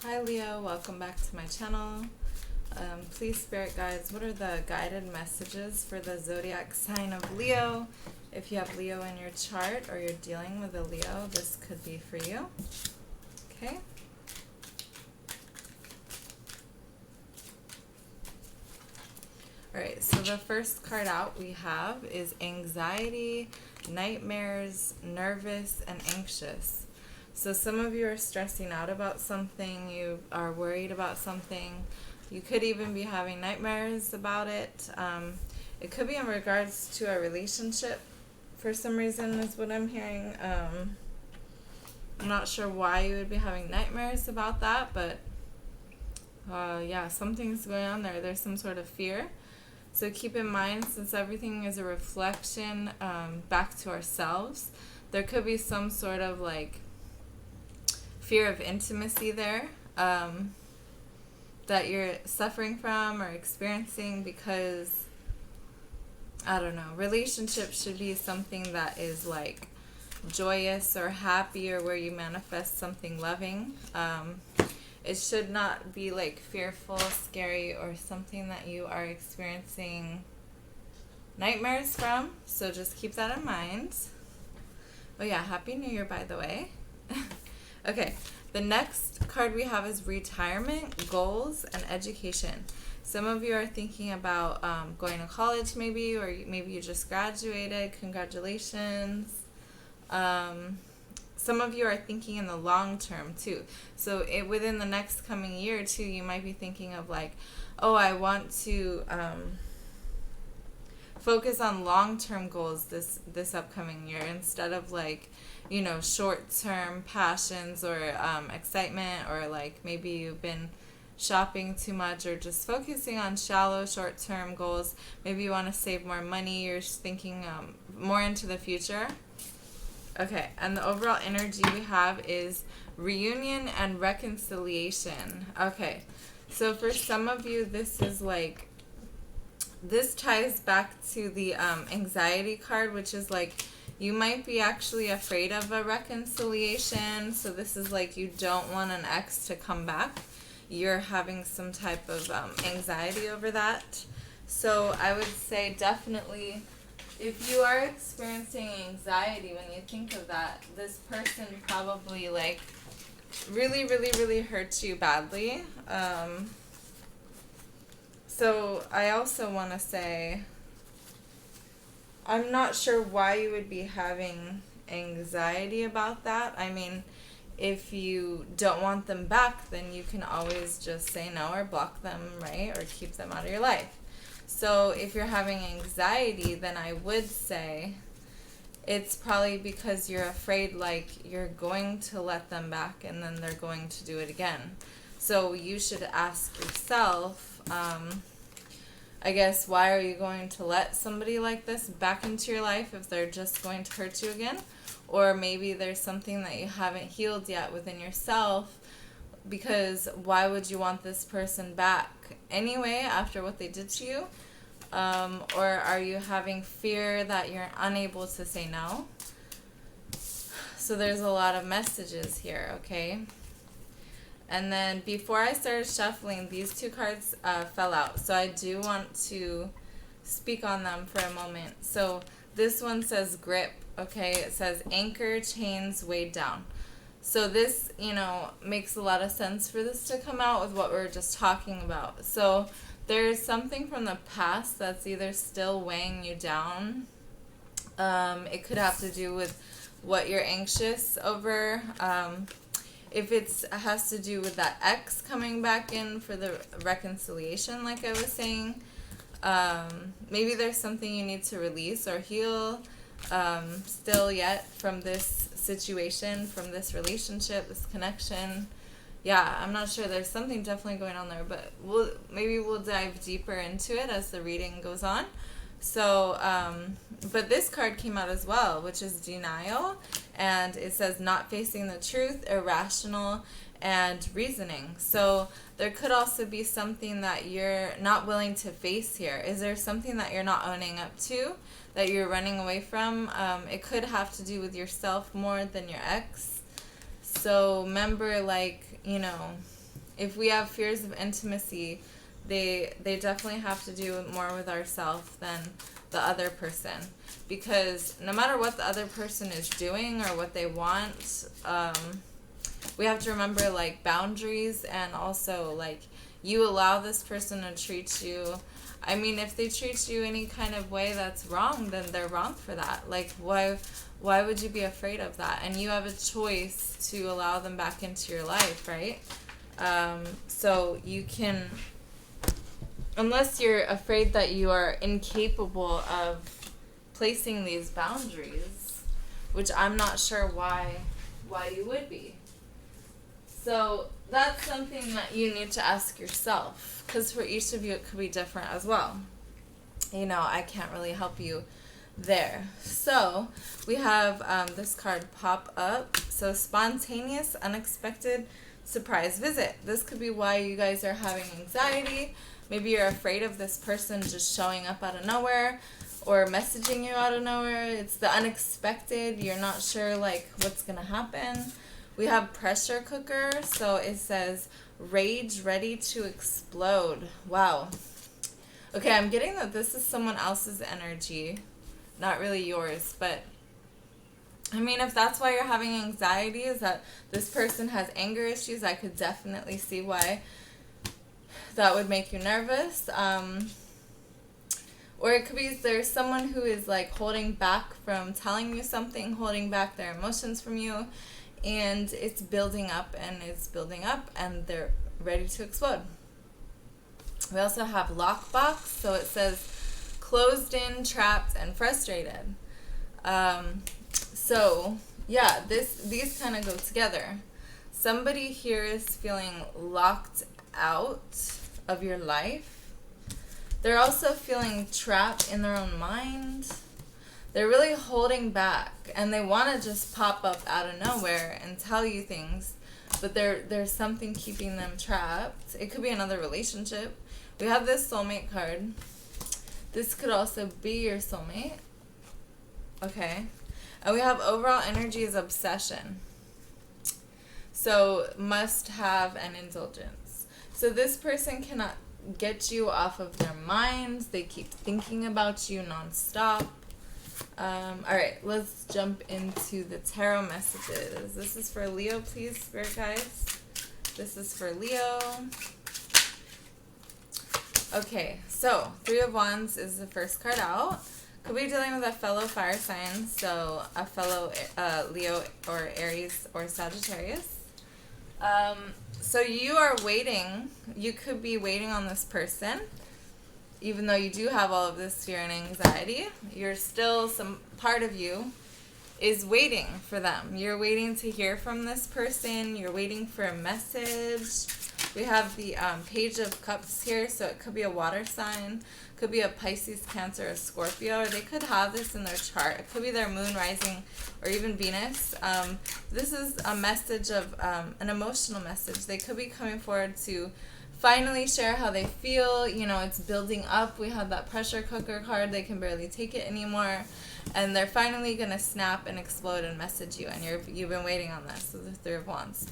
Hi Leo, welcome back to my channel. Please, Spirit Guides, what are the guided messages for the zodiac sign of Leo? If you have Leo in your chart or you're dealing with a Leo, this could be for you. Okay. Alright, so the first card out we have is anxiety, nightmares, nervous, and anxious. So some of you are stressing out about something, you are worried about something. You could even be having nightmares about it. It could be in regards to a relationship for some reason is what I'm hearing. I'm not sure why you would be having nightmares about that, but yeah, something's going on there. There's some sort of fear. So keep in mind, since everything is a reflection back to ourselves, there could be some sort of like fear of intimacy there that you're suffering from or experiencing because, I don't know, relationships should be something that is like joyous or happy or where you manifest something loving. It should not be like fearful, scary, or something that you are experiencing nightmares from. So just keep that in mind. Oh yeah, Happy New Year, by the way. Okay, the next card we have is retirement, goals, and education. Some of you are thinking about going to college maybe, or maybe you just graduated. Congratulations. Some of you are thinking in the long term too. So within the next coming year too, you might be thinking of like, oh, I want to focus on long-term goals this upcoming year instead of like, you know, short-term passions or excitement, or like maybe you've been shopping too much or just focusing on shallow short-term goals. Maybe you want to save more money. You're just thinking more into the future. Okay, and the overall energy we have is reunion and reconciliation. Okay, so for some of you, this is like, this ties back to the anxiety card, which is like you might be actually afraid of a reconciliation. So this is like you don't want an ex to come back. You're having some type of anxiety over that. So I would say definitely, if you are experiencing anxiety when you think of that, this person probably like really hurts you badly. So I also want to say, I'm not sure why you would be having anxiety about that. I mean, if you don't want them back, then you can always just say no or block them, right? Or keep them out of your life. So if you're having anxiety, then I would say it's probably because you're afraid like you're going to let them back and then they're going to do it again. So you should ask yourself, I guess, why are you going to let somebody like this back into your life if they're just going to hurt you again? Or maybe there's something that you haven't healed yet within yourself, because why would you want this person back anyway after what they did to you? Or are you having fear that you're unable to say no? So there's a lot of messages here, okay? And then before I started shuffling, these two cards fell out. So I do want to speak on them for a moment. So this one says grip, okay? It says anchor, chains, weighed down. So this, you know, makes a lot of sense for this to come out with what we were just talking about. So there's something from the past that's either still weighing you down. It could have to do with what you're anxious over. If it has to do with that ex coming back in for the reconciliation, like I was saying, maybe there's something you need to release or heal still yet from this situation, from this relationship, this connection. Yeah, I'm not sure. There's something definitely going on there, but maybe we'll dive deeper into it as the reading goes on. So, but this card came out as well, which is denial, and it says not facing the truth, irrational, and reasoning. So there could also be something that you're not willing to face here. Is there something that you're not owning up to, that you're running away from? It could have to do with yourself more than your ex. So remember, like, you know, If we have fears of intimacy, they definitely have to do more with ourselves than the other person, because no matter what the other person is doing or what they want, we have to remember, like, boundaries, and also, like, you allow this person to treat you. I mean, if they treat you any kind of way that's wrong, then they're wrong for that. Like, why would you be afraid of that? And you have a choice to allow them back into your life, right? So you can, unless you're afraid that you are incapable of placing these boundaries, which I'm not sure why you would be. So that's something that you need to ask yourself, because for each of you it could be different as well. You know, I can't really help you there. So we have this card pop up. So spontaneous, unexpected, surprise visit. This could be why you guys are having anxiety. Maybe you're afraid of this person just showing up out of nowhere or messaging you out of nowhere. It's the unexpected. You're not sure, like, what's going to happen. We have pressure cooker. So it says rage ready to explode. Wow. Okay, I'm getting that this is someone else's energy, not really yours. But I mean, if that's why you're having anxiety, is that this person has anger issues, I could definitely see why that would make you nervous. Or it could be there's someone who is, like, holding back from telling you something, holding back their emotions from you, and it's building up and it's building up and they're ready to explode. We also have lockbox. So it says closed in, trapped, and frustrated. So yeah, these kind of go together. Somebody here is feeling locked out of your life. They're also feeling trapped in their own mind. They're really holding back, and they want to just pop up out of nowhere and tell you things, but there's something keeping them trapped. It could be another relationship. We have this soulmate card. This could also be your soulmate. Okay. And we have overall energy is obsession. So must have an indulgence. So this person cannot get you off of their minds. They keep thinking about you nonstop. Alright, let's jump into the tarot messages. This is for Leo, please, Spirit Guides. This is for Leo. Okay, so Three of Wands is the first card out. Could be dealing with a fellow fire sign, so a fellow Leo or Aries or Sagittarius. So you are waiting. You could be waiting on this person. Even though you do have all of this fear and anxiety, you're still, some part of you is waiting for them. You're waiting to hear from this person. You're waiting for a message. We have the Page of Cups here, so it could be a water sign, could be a Pisces, Cancer, or Scorpio, or they could have this in their chart. It could be their moon, rising, or even Venus. This is a message of an emotional message. They could be coming forward to finally share how they feel. You know, it's building up. We have that pressure cooker card. They can barely take it anymore, and they're finally going to snap and explode and message you, and you've been waiting on this. So the Three of Wands.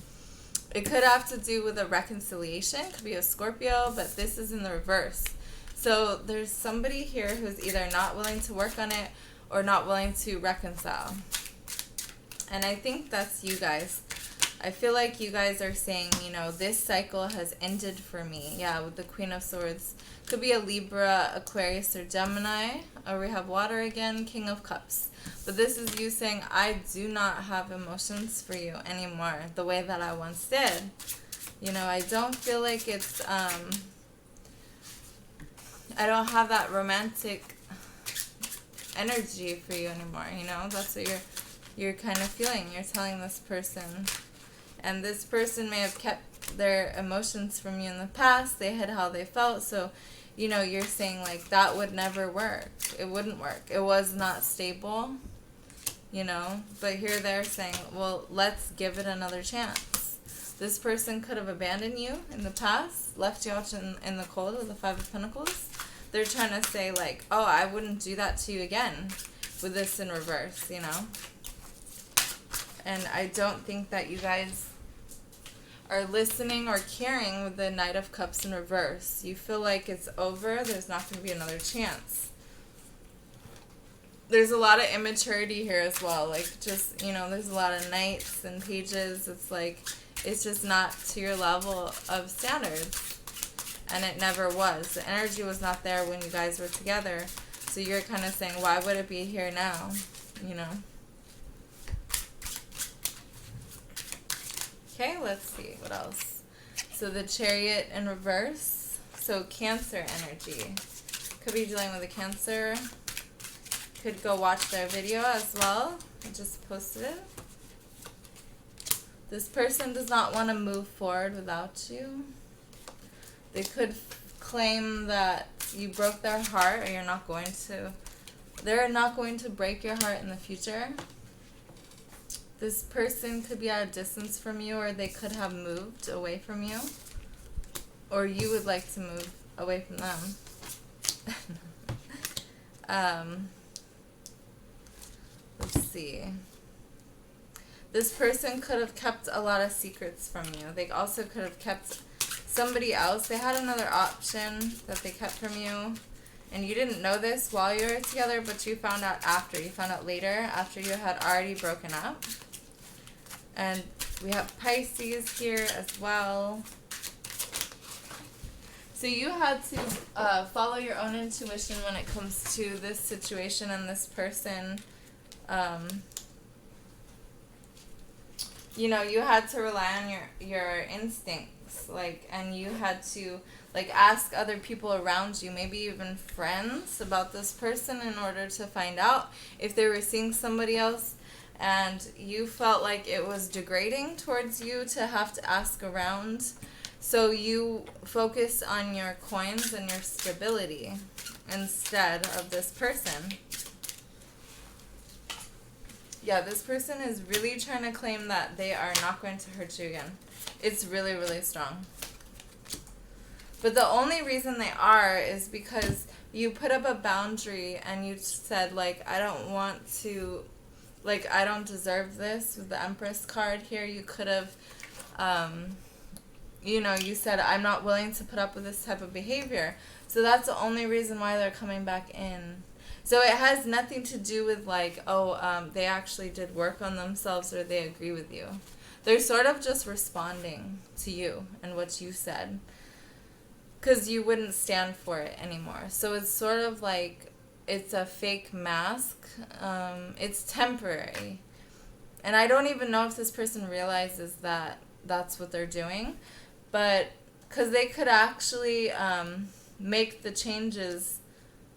It could have to do with a reconciliation. Could be a Scorpio, but this is in the reverse. So there's somebody here who's either not willing to work on it or not willing to reconcile. And I think that's you guys. I feel like you guys are saying, you know, this cycle has ended for me. Yeah, with the Queen of Swords. Could be a Libra, Aquarius, or Gemini. Or we have water again, King of Cups. But this is you saying, I do not have emotions for you anymore the way that I once did. You know, I don't feel like it's, I don't have that romantic energy for you anymore, you know? That's what you're kind of feeling. You're telling this person. And this person may have kept their emotions from you in the past. They had how they felt. So, you know, you're saying, like, that would never work. It wouldn't work. It was not stable, you know. But here they're saying, well, let's give it another chance. This person could have abandoned you in the past, left you out in the cold with the Five of Pentacles. They're trying to say, like, oh, I wouldn't do that to you again with this in reverse, you know. And I don't think that you guys are listening or caring with the Knight of Cups in reverse. You feel like it's over. There's not going to be another chance. There's a lot of immaturity here as well. Like, just, there's a lot of knights and pages. It's like, it's just not to your level of standards. And it never was. The energy was not there when you guys were together. So you're kind of saying, why would it be here now? Okay, let's see. What else? So the Chariot in reverse. So Cancer energy. Could be dealing with a Cancer. Could go watch their video as well. I just posted it. This person does not want to move forward without you. They could claim that you broke their heart, or you're not going to. They're not going to break your heart in the future. This person could be at a distance from you, or they could have moved away from you. Or you would like to move away from them. Let's see. This person could have kept a lot of secrets from you. They also could have kept somebody else. They had another option that they kept from you. And you didn't know this while you were together, but you found out after. You found out later, after you had already broken up. And we have Pisces here as well. So you had to follow your own intuition when it comes to this situation and this person. You had to rely on your instincts, and you had to, ask other people around you, maybe even friends, about this person in order to find out if they were seeing somebody else, and you felt like it was degrading towards you to have to ask around, so you focused on your coins and your stability instead of this person. Yeah, this person is really trying to claim that they are not going to hurt you again. It's really, really strong. But the only reason they are is because you put up a boundary and you said, I don't want to, I don't deserve this. With the Empress card here, you could have, you said, I'm not willing to put up with this type of behavior. So that's the only reason why they're coming back in. So it has nothing to do with they actually did work on themselves or they agree with you. They're sort of just responding to you and what you said, because you wouldn't stand for it anymore. So it's sort of it's a fake mask. It's temporary. And I don't even know if this person realizes that that's what they're doing. But because they could actually make the changes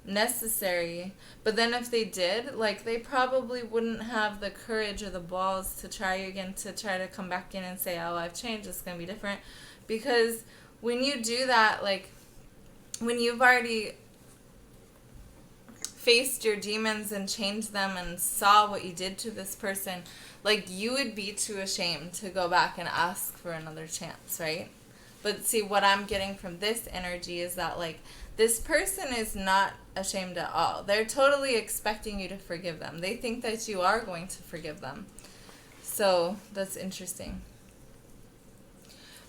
necessary, but then if they did, they probably wouldn't have the courage or the balls to try again, to try to come back in and say, oh, I've changed, it's going to be different. Because when you do that, when you've already faced your demons and changed them and saw what you did to this person, you would be too ashamed to go back and ask for another chance, right? But see, what I'm getting from this energy is that this person is not ashamed at all. They're totally expecting you to forgive them. They think that you are going to forgive them. So that's interesting.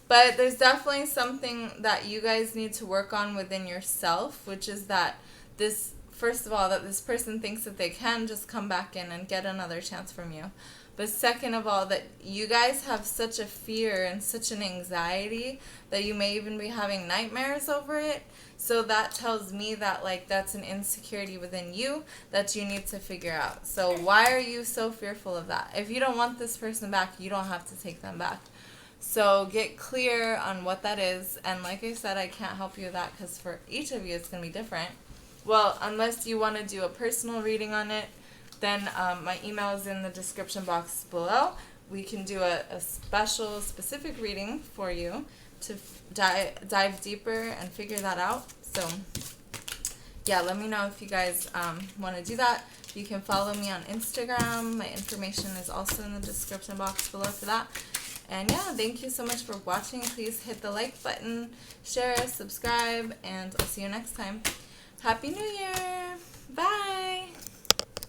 But there's definitely something that you guys need to work on within yourself, which is that this, first of all, that this person thinks that they can just come back in and get another chance from you. But second of all, that you guys have such a fear and such an anxiety that you may even be having nightmares over it. So that tells me that that's an insecurity within you that you need to figure out. So why are you so fearful of that? If you don't want this person back, you don't have to take them back. So get clear on what that is. And like I said, I can't help you with that because for each of you it's going to be different. Well, unless you want to do a personal reading on it, then my email is in the description box below. We can do a specific reading for you to dive deeper and figure that out. So yeah, let me know if you guys want to do that. You can follow me on Instagram. My information is also in the description box below for that. And yeah, thank you so much for watching. Please hit the like button, share, subscribe, and I'll see you next time. Happy New Year! Bye!